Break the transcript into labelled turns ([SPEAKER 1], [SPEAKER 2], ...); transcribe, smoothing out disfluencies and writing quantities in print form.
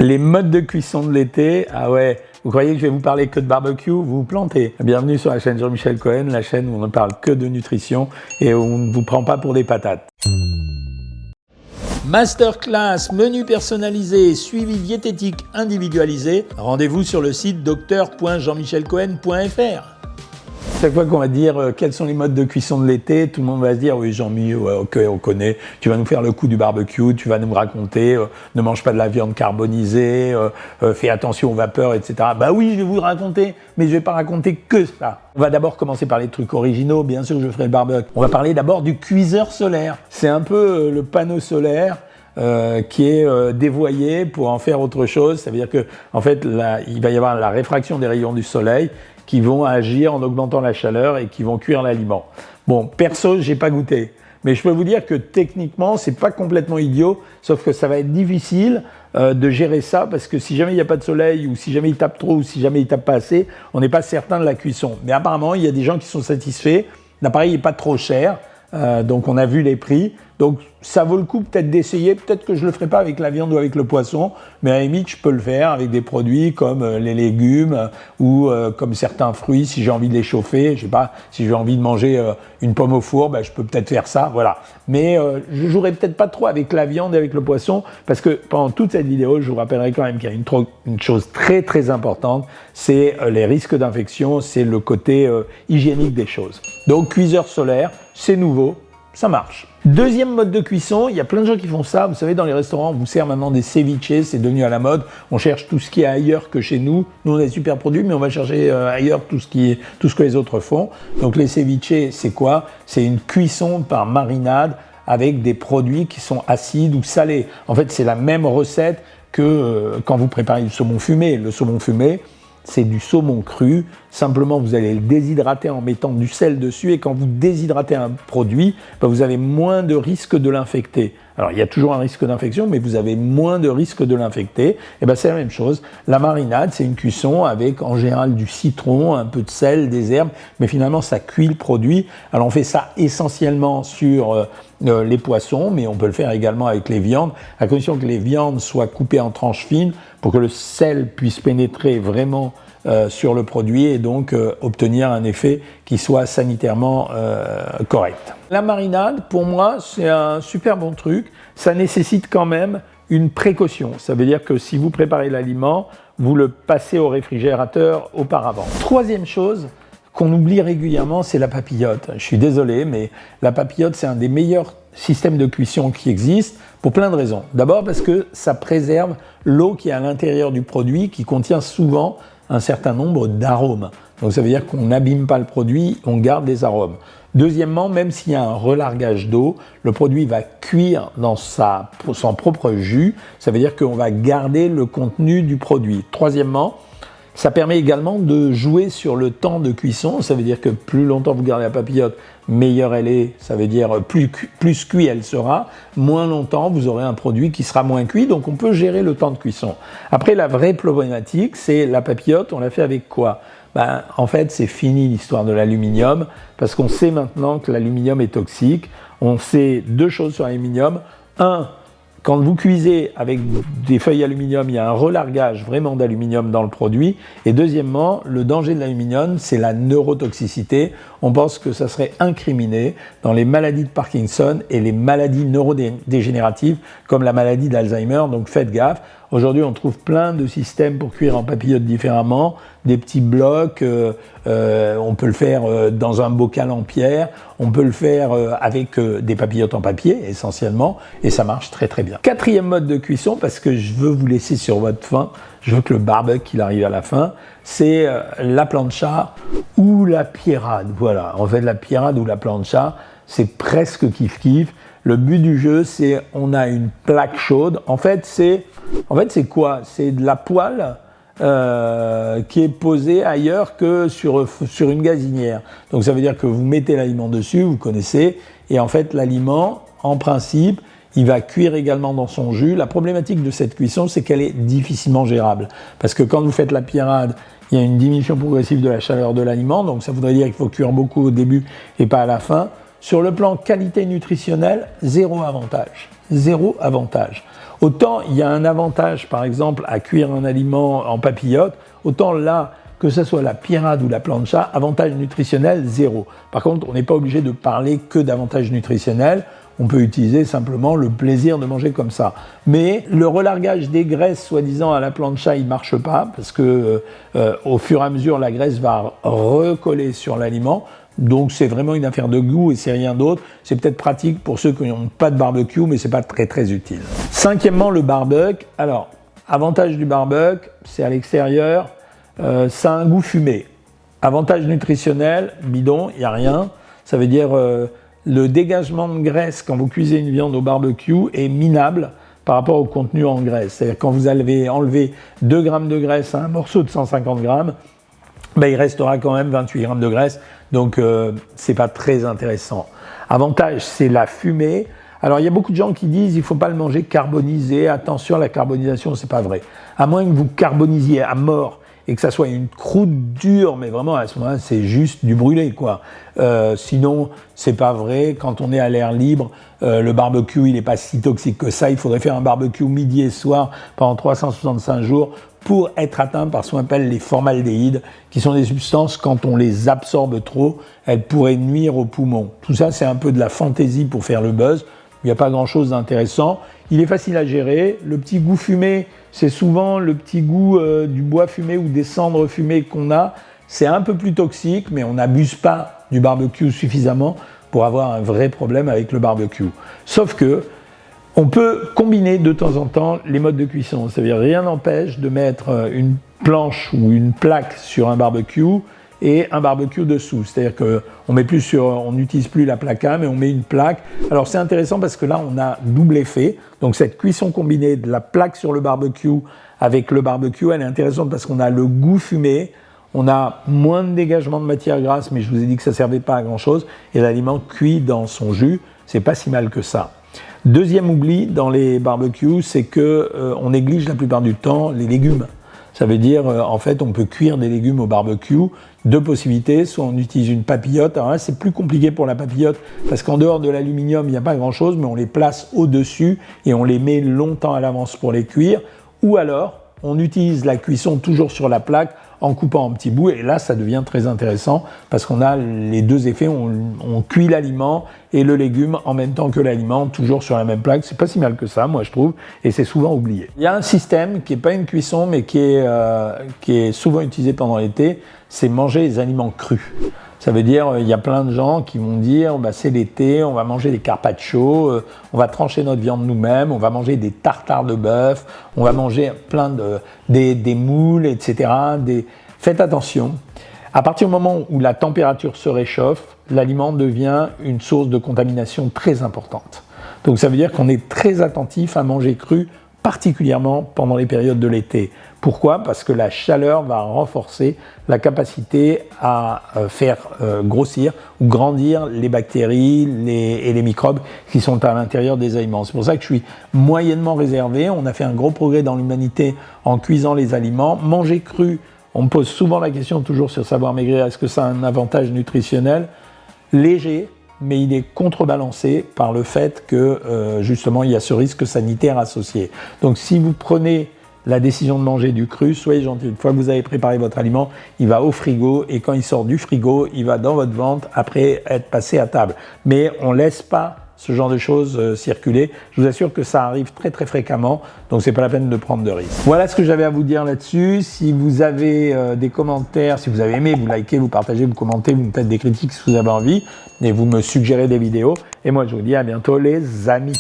[SPEAKER 1] Les modes de cuisson de l'été, ah ouais, vous croyez que je vais vous parler que de barbecue? Vous vous plantez. Bienvenue sur la chaîne Jean-Michel Cohen, la chaîne où on ne parle que de nutrition et où on ne vous prend pas pour des patates. Masterclass, menu personnalisé, suivi diététique individualisé. Rendez-vous sur le site docteur.jeanmichelcohen.fr. Chaque fois qu'on va dire quels sont les modes de cuisson de l'été, tout le monde va se dire oui Jean-Mi, ouais, ok, on connaît, tu vas nous faire le coup du barbecue, tu vas nous raconter ne mange pas de la viande carbonisée, fais attention aux vapeurs, etc. Bah oui, je vais vous raconter, mais je vais pas raconter que ça. On va d'abord commencer par les trucs originaux, bien sûr je ferai le barbecue. On va parler d'abord du cuiseur solaire. C'est un peu le panneau solaire qui est dévoyé pour en faire autre chose. Ça veut dire que en fait, là, il va y avoir la réfraction des rayons du soleil qui vont agir en augmentant la chaleur et qui vont cuire l'aliment. Bon, perso, j'ai pas goûté, mais je peux vous dire que techniquement, c'est pas complètement idiot, sauf que ça va être difficile de gérer ça, parce que si jamais il n'y a pas de soleil, ou si jamais il tape trop, ou si jamais il tape pas assez, on n'est pas certain de la cuisson. Mais apparemment, il y a des gens qui sont satisfaits, l'appareil n'est pas trop cher, donc on a vu les prix, donc ça vaut le coup peut-être d'essayer, peut-être que je le ferai pas avec la viande ou avec le poisson, mais à la limite je peux le faire avec des produits comme les légumes ou comme certains fruits si j'ai envie de les chauffer, je sais pas, si j'ai envie de manger une pomme au four, ben, je peux peut-être faire ça, voilà. Mais je jouerai peut-être pas trop avec la viande et avec le poisson, parce que pendant toute cette vidéo, je vous rappellerai quand même qu'il y a une chose très très importante, c'est les risques d'infection, c'est le côté hygiénique des choses. Donc cuiseur solaire, c'est nouveau, ça marche. Deuxième mode de cuisson, il y a plein de gens qui font ça. Vous savez, dans les restaurants, on vous sert maintenant des ceviches, c'est devenu à la mode. On cherche tout ce qui est ailleurs que chez nous. Nous, on a des super produits, mais on va chercher ailleurs tout ce que les autres font. Donc les ceviches, c'est quoi? C'est une cuisson par marinade avec des produits qui sont acides ou salés. En fait, c'est la même recette que quand vous préparez du saumon fumé. Le saumon fumé, c'est du saumon cru, simplement vous allez le déshydrater en mettant du sel dessus, et quand vous déshydratez un produit, ben vous avez moins de risque de l'infecter. Alors il y a toujours un risque d'infection, mais vous avez moins de risque de l'infecter. Et ben c'est la même chose. La marinade, c'est une cuisson avec en général du citron, un peu de sel, des herbes, mais finalement ça cuit le produit. Alors on fait ça essentiellement sur les poissons, mais on peut le faire également avec les viandes, à condition que les viandes soient coupées en tranches fines pour que le sel puisse pénétrer vraiment sur le produit et donc obtenir un effet qui soit sanitairement correct. La marinade, pour moi, c'est un super bon truc. Ça nécessite quand même une précaution. Ça veut dire que si vous préparez l'aliment, vous le passez au réfrigérateur auparavant. Troisième chose qu'on oublie régulièrement, c'est la papillote. Je suis désolé, mais la papillote, c'est un des meilleurs systèmes de cuisson qui existent pour plein de raisons. D'abord parce que ça préserve l'eau qui est à l'intérieur du produit, qui contient souvent un certain nombre d'arômes. Donc ça veut dire qu'on n'abîme pas le produit, on garde des arômes. Deuxièmement, même s'il y a un relargage d'eau, le produit va cuire dans son propre jus. Ça veut dire qu'on va garder le contenu du produit. Troisièmement, ça permet également de jouer sur le temps de cuisson. Ça veut dire que plus longtemps vous gardez la papillote, meilleure elle est. Ça veut dire plus cuit elle sera, moins longtemps vous aurez un produit qui sera moins cuit. Donc on peut gérer le temps de cuisson. Après, la vraie problématique, c'est la papillote, on la fait avec quoi? Ben, en fait, c'est fini l'histoire de l'aluminium, parce qu'on sait maintenant que l'aluminium est toxique. On sait deux choses sur l'aluminium. Un, quand vous cuisez avec des feuilles aluminium, il y a un relargage vraiment d'aluminium dans le produit. Et deuxièmement, le danger de l'aluminium, c'est la neurotoxicité. On pense que ça serait incriminé dans les maladies de Parkinson et les maladies neurodégénératives comme la maladie d'Alzheimer. Donc faites gaffe. Aujourd'hui, on trouve plein de systèmes pour cuire en papillote différemment, des petits blocs, on peut le faire dans un bocal en pierre, on peut le faire avec des papillotes en papier essentiellement, et ça marche très très bien. Quatrième mode de cuisson, parce que je veux vous laisser sur votre faim, je veux que le barbecue il arrive à la fin, c'est la plancha ou la pierrade. Voilà, en fait la pierrade ou la plancha, c'est presque kiff-kiff. Le but du jeu, c'est on a une plaque chaude. En fait, c'est quoi? C'est de la poêle qui est posée ailleurs que sur une gazinière. Donc ça veut dire que vous mettez l'aliment dessus, vous connaissez, et en fait l'aliment, en principe, il va cuire également dans son jus. La problématique de cette cuisson, c'est qu'elle est difficilement gérable. Parce que quand vous faites la pierrade, il y a une diminution progressive de la chaleur de l'aliment, donc ça voudrait dire qu'il faut cuire beaucoup au début et pas à la fin. Sur le plan qualité nutritionnelle, zéro avantage. Zéro avantage. Autant il y a un avantage, par exemple, à cuire un aliment en papillote, autant là, que ce soit la pirade ou la plancha, avantage nutritionnel, 0. Par contre, on n'est pas obligé de parler que d'avantages nutritionnels. On peut utiliser simplement le plaisir de manger comme ça. Mais le relargage des graisses, soi-disant à la plancha, il ne marche pas, parce que au fur et à mesure, la graisse va recoller sur l'aliment. Donc c'est vraiment une affaire de goût et c'est rien d'autre. C'est peut-être pratique pour ceux qui n'ont pas de barbecue, mais c'est pas très très utile. Cinquièmement, le barbecue. Alors, avantage du barbecue, c'est à l'extérieur, ça a un goût fumé. Avantage nutritionnel, bidon, il n'y a rien. Ça veut dire le dégagement de graisse quand vous cuisez une viande au barbecue est minable par rapport au contenu en graisse. C'est-à-dire quand vous allez enlever 2 grammes de graisse à un morceau de 150 grammes, ben, il restera quand même 28 grammes de graisse, donc c'est pas très intéressant. Avantage, c'est la fumée. Alors il y a beaucoup de gens qui disent il faut pas le manger carbonisé, attention à la carbonisation, c'est pas vrai. À moins que vous carbonisiez à mort et que ça soit une croûte dure, mais vraiment à ce moment-là, c'est juste du brûlé, quoi. Sinon, c'est pas vrai. Quand on est à l'air libre, le barbecue, il n'est pas si toxique que ça. Il faudrait faire un barbecue midi et soir pendant 365 jours pour être atteint par ce qu'on appelle les formaldéhydes, qui sont des substances, quand on les absorbe trop, elles pourraient nuire aux poumons. Tout ça, c'est un peu de la fantaisie pour faire le buzz. Il n'y a pas grand-chose d'intéressant. Il est facile à gérer. Le petit goût fumé, c'est souvent le petit goût du bois fumé ou des cendres fumées qu'on a. C'est un peu plus toxique, mais on n'abuse pas du barbecue suffisamment pour avoir un vrai problème avec le barbecue. Sauf que on peut combiner de temps en temps les modes de cuisson. C'est-à-dire rien n'empêche de mettre une planche ou une plaque sur un barbecue et un barbecue dessous. C'est-à-dire qu'on n'utilise plus la plaque à, mais on met une plaque. Alors c'est intéressant parce que là, on a double effet. Donc cette cuisson combinée de la plaque sur le barbecue avec le barbecue, elle est intéressante parce qu'on a le goût fumé, on a moins de dégagement de matière grasse, mais je vous ai dit que ça ne servait pas à grand-chose, et l'aliment cuit dans son jus, c'est pas si mal que ça. Deuxième oubli dans les barbecues, c'est qu'on néglige la plupart du temps les légumes. Ça veut dire, en fait, on peut cuire des légumes au barbecue. 2 possibilités, soit on utilise une papillote. Alors là, c'est plus compliqué pour la papillote, parce qu'en dehors de l'aluminium, il n'y a pas grand-chose, mais on les place au-dessus et on les met longtemps à l'avance pour les cuire. Ou alors, on utilise la cuisson toujours sur la plaque en coupant en petits bouts, et là, ça devient très intéressant, parce qu'on a les 2 effets, on cuit l'aliment et le légume en même temps que l'aliment, toujours sur la même plaque. C'est pas si mal que ça, moi je trouve, et c'est souvent oublié. Il y a un système qui n'est pas une cuisson, mais qui est souvent utilisé pendant l'été, c'est manger les aliments crus. Ça veut dire, il y a plein de gens qui vont dire, bah, c'est l'été, on va manger des carpaccio, on va trancher notre viande nous-mêmes, on va manger des tartares de bœuf, on va manger des moules, etc. Faites attention. À partir du moment où la température se réchauffe, l'aliment devient une source de contamination très importante. Donc ça veut dire qu'on est très attentif à manger cru, particulièrement pendant les périodes de l'été. Pourquoi ? Parce que la chaleur va renforcer la capacité à faire grossir ou grandir les bactéries et les microbes qui sont à l'intérieur des aliments. C'est pour ça que je suis moyennement réservé. On a fait un gros progrès dans l'humanité en cuisant les aliments. Manger cru, on me pose souvent la question, toujours sur Savoir Maigrir, est-ce que ça a un avantage nutritionnel ? Léger, mais il est contrebalancé par le fait que justement il y a ce risque sanitaire associé. Donc si vous prenez la décision de manger du cru, soyez gentil. Une fois que vous avez préparé votre aliment, il va au frigo, et quand il sort du frigo, il va dans votre ventre après être passé à table. Mais on ne laisse pas ce genre de choses circuler. Je vous assure que ça arrive très très fréquemment, donc c'est pas la peine de prendre de risques. Voilà ce que j'avais à vous dire là-dessus. Si vous avez des commentaires, si vous avez aimé, vous likez, vous partagez, vous commentez, vous me faites des critiques si vous avez envie, et vous me suggérez des vidéos. Et moi je vous dis à bientôt les amis.